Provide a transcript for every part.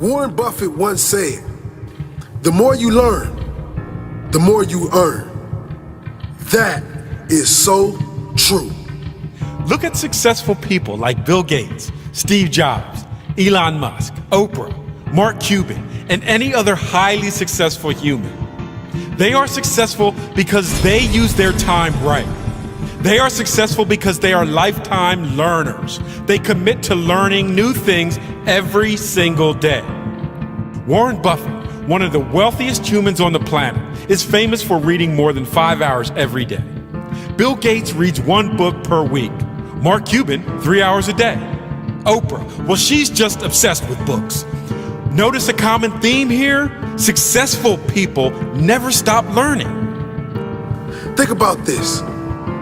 Warren Buffett once said, "The more you learn, the more you earn." That is so true. Look at successful people like Bill Gates, Steve Jobs, Elon Musk, Oprah, Mark Cuban, and any other highly successful human. They are successful because they use their time right. They are successful because they are lifetime learners. They commit to learning new things every single day. Warren Buffett, one of the wealthiest humans on the planet, is famous for reading more than 5 hours every day. Bill Gates reads 1 book per week. Mark Cuban, 3 hours a day. Oprah, well, she's just obsessed with books. Notice a common theme here? Successful people never stop learning. Think about this.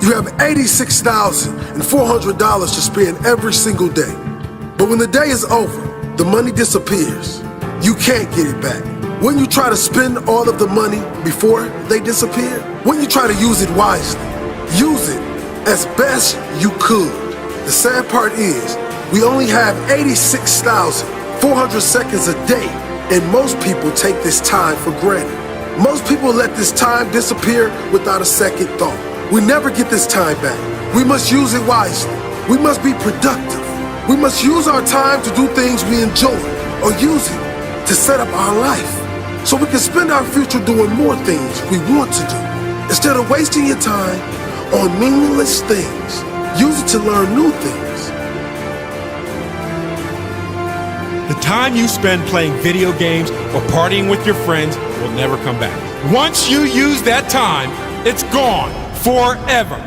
You have $86,400 to spend every single day. But when the day is over, the money disappears. You can't get it back. When you try to spend all of the money before they disappear, when you try to use it wisely, use it as best you could. The sad part is, we only have 86,400 seconds a day, and most people take this time for granted. Most people let this time disappear without a second thought. We never get this time back. We must use it wisely. We must be productive. We must use our time to do things we enjoy, or use it to set up our life so we can spend our future doing more things we want to do. Instead of wasting your time on meaningless things, use it to learn new things. The time you spend playing video games or partying with your friends will never come back. Once you use that time, it's gone forever.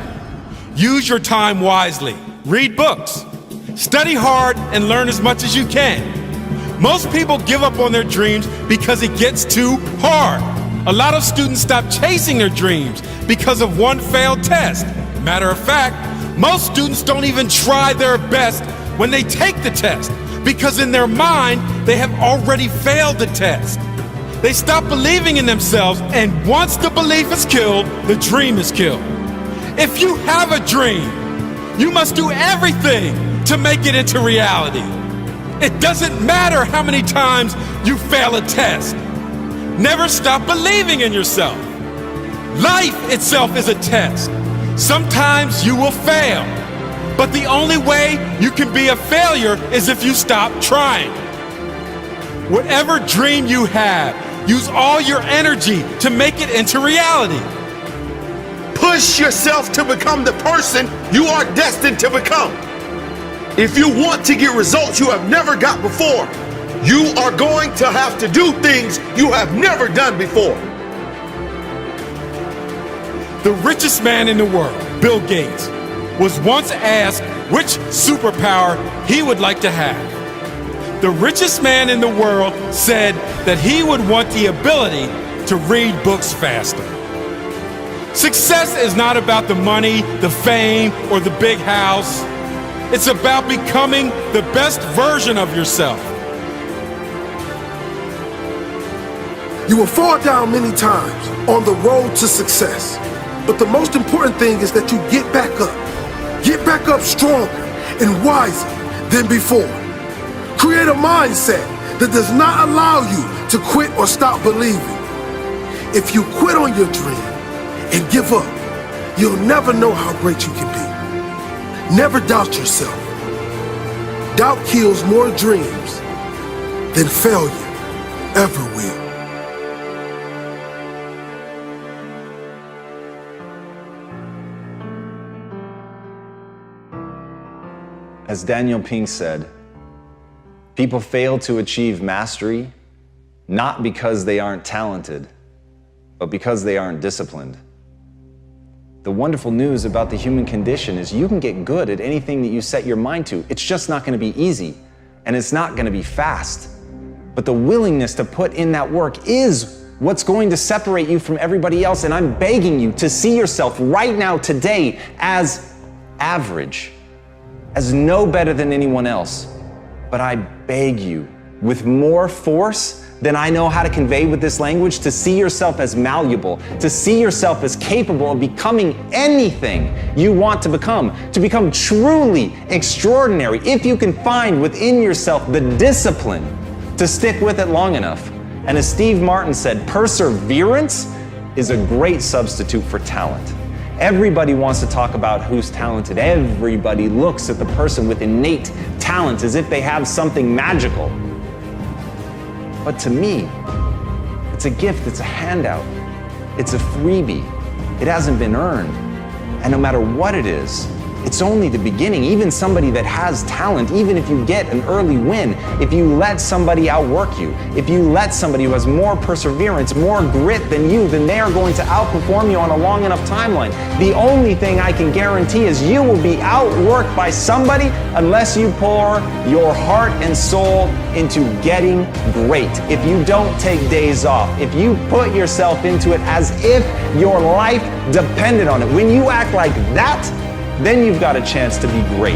Use your time wisely. Read books. Study hard and learn as much as you can. Most people give up on their dreams because it gets too hard. A lot of students stop chasing their dreams because of one failed test. Matter of fact, most students don't even try their best when they take the test because in their mind, they have already failed the test. They stop believing in themselves, and once the belief is killed, the dream is killed. If you have a dream, you must do everything to make it into reality. It doesn't matter how many times you fail a test. Never stop believing in yourself. Life itself is a test. Sometimes you will fail, but the only way you can be a failure is if you stop trying. Whatever dream you have, use all your energy to make it into reality. Push yourself to become the person you are destined to become. If you want to get results you have never got before, you are going to have to do things you have never done before. The richest man in the world, Bill Gates, was once asked which superpower he would like to have. The richest man in the world said that he would want the ability to read books faster. Success is not about the money, the fame, or the big house. It's about becoming the best version of yourself. You will fall down many times on the road to success, but the most important thing is that you get back up. Get back up stronger and wiser than before. Create a mindset that does not allow you to quit or stop believing. If you quit on your dream and give up, you'll never know how great you can be. Never doubt yourself. Doubt kills more dreams than failure ever will. As Daniel Pink said, people fail to achieve mastery not because they aren't talented, but because they aren't disciplined. The wonderful news about the human condition is you can get good at anything that you set your mind to. It's just not going to be easy, and it's not going to be fast. But the willingness to put in that work is what's going to separate you from everybody else, and I'm begging you to see yourself right now, today, as average, as no better than anyone else. But I beg you, with more force than I know how to convey with this language, to see yourself as malleable, to see yourself as capable of becoming anything you want to become truly extraordinary. If you can find within yourself the discipline to stick with it long enough. And as Steve Martin said, perseverance is a great substitute for talent. Everybody wants to talk about who's talented. Everybody looks at the person with innate talent as if they have something magical. But to me, it's a gift, it's a handout, it's a freebie. It hasn't been earned. And no matter what it is, it's only the beginning. Even somebody that has talent, even if you get an early win, if you let somebody outwork you, if you let somebody who has more perseverance, more grit than you, then they are going to outperform you on a long enough timeline. The only thing I can guarantee is you will be outworked by somebody unless you pour your heart and soul into getting great. If you don't take days off, if you put yourself into it as if your life depended on it, when you act like that, then you've got a chance to be great.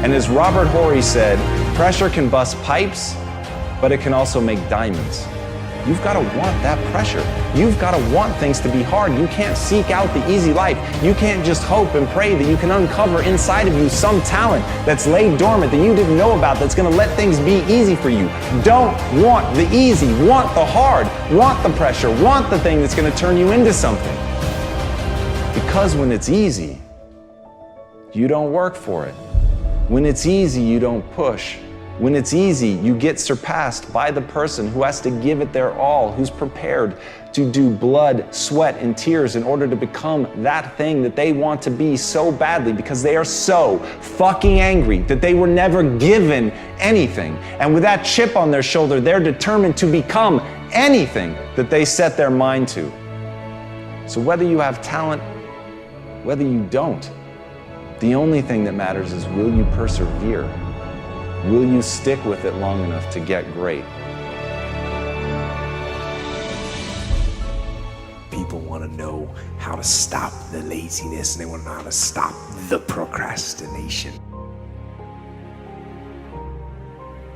And as Robert Horry said, pressure can bust pipes, but it can also make diamonds. You've got to want that pressure. You've got to want things to be hard. You can't seek out the easy life. You can't just hope and pray that you can uncover inside of you some talent that's laid dormant that you didn't know about that's going to let things be easy for you. Don't want the easy. Want the hard. Want the pressure. Want the thing that's going to turn you into something. Because when it's easy, you don't work for it. When it's easy, you don't push. When it's easy, you get surpassed by the person who has to give it their all, who's prepared to do blood, sweat, and tears in order to become that thing that they want to be so badly because they are so fucking angry that they were never given anything. And with that chip on their shoulder, they're determined to become anything that they set their mind to. So whether you have talent, whether you don't, the only thing that matters is, will you persevere? Will you stick with it long enough to get great? People want to know how to stop the laziness, and they want to know how to stop the procrastination.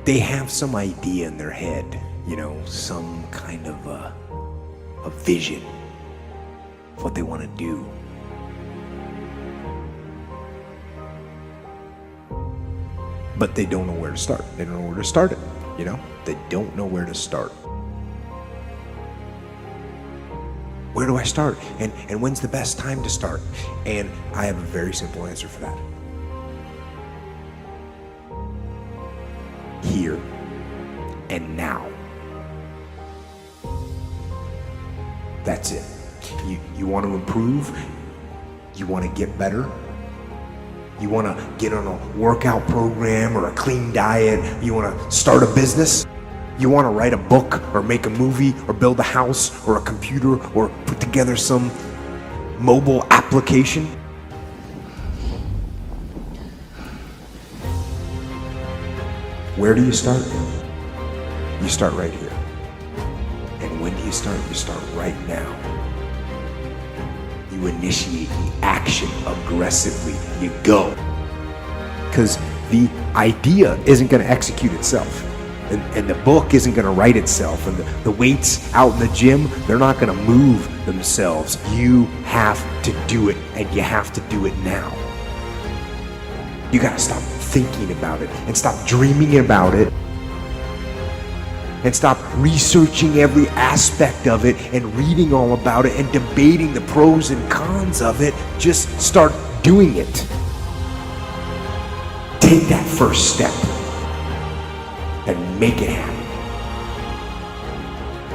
They have some idea in their head, some kind of a vision of what they want to do. But they don't know where to start. They don't know where to start it, They don't know where to start. Where do I start? And when's the best time to start? And I have a very simple answer for that. Here and now. That's it. You want to improve? You want to get better? You want to get on a workout program or a clean diet? You want to start a business? You want to write a book or make a movie or build a house or a computer or put together some mobile application? Where do you start? You start right here. And when do you start? You start right now. You initiate the action aggressively. You go. Because the idea isn't going to execute itself. And the book isn't going to write itself. And the weights out in the gym, they're not going to move themselves. You have to do it, and you have to do it now. You got to stop thinking about it and stop dreaming about it. And stop researching every aspect of it and reading all about it and debating the pros and cons of it. Just start doing it. Take that first step and make it happen.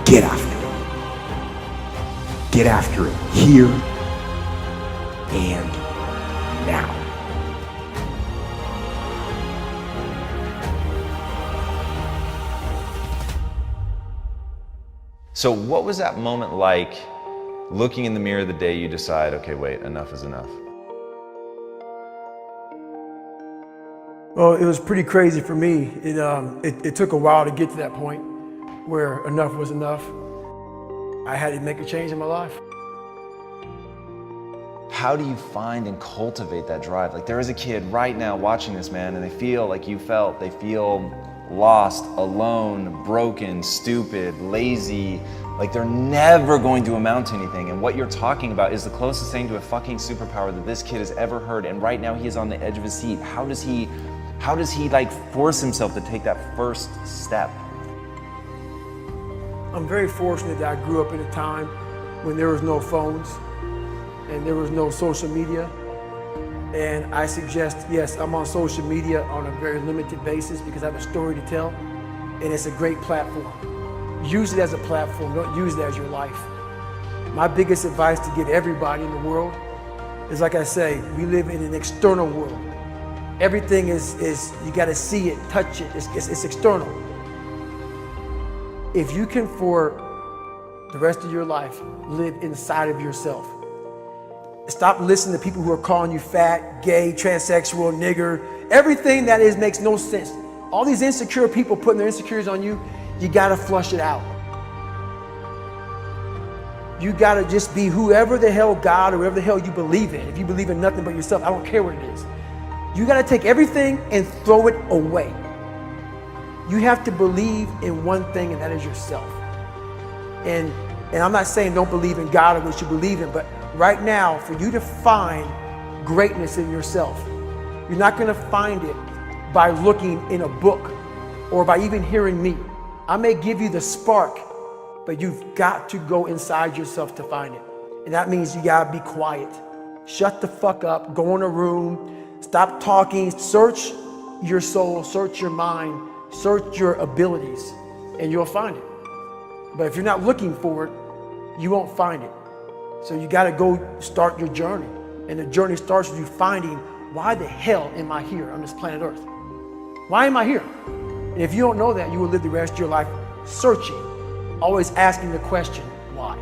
Get after it. Get after it here and now. So what was that moment like, looking in the mirror the day you decide, okay, wait, enough is enough? Well, it was pretty crazy for me. It took a while to get to that point where enough was enough. I had to make a change in my life. How do you find and cultivate that drive? Like, there is a kid right now watching this, man, and they feel like you felt. They feel lost, alone, broken, stupid, lazy, like they're never going to amount to anything. And what you're talking about is the closest thing to a fucking superpower that this kid has ever heard. And right now he is on the edge of his seat. How How does he like force himself to take that first step? I'm very fortunate that I grew up in a time when there was no phones and there was no social media. And I suggest, yes, I'm on social media on a very limited basis because I have a story to tell, and it's a great platform. Use it as a platform, don't use it as your life. My biggest advice to give everybody in the world is, like I say, we live in an external world. Everything is you gotta see it, touch it, it's external. If you can, for the rest of your life, live inside of yourself, stop listening to people who are calling you fat, gay, transsexual, nigger. Everything that is makes no sense. All these insecure people putting their insecurities on you, you gotta flush it out. You gotta just be whoever the hell God or whoever the hell you believe in. If you believe in nothing but yourself, I don't care what it is. You gotta take everything and throw it away. You have to believe in one thing, and that is yourself. And I'm not saying don't believe in God or what you believe in, but right now, for you to find greatness in yourself, you're not gonna find it by looking in a book or by even hearing me. I may give you the spark, but you've got to go inside yourself to find it. And that means you gotta be quiet. Shut the fuck up, go in a room, stop talking, search your soul, search your mind, search your abilities, and you'll find it. But if you're not looking for it, you won't find it. So you gotta go start your journey. And the journey starts with you finding, why the hell am I here on this planet Earth? Why am I here? And if you don't know that, you will live the rest of your life searching, always asking the question, why?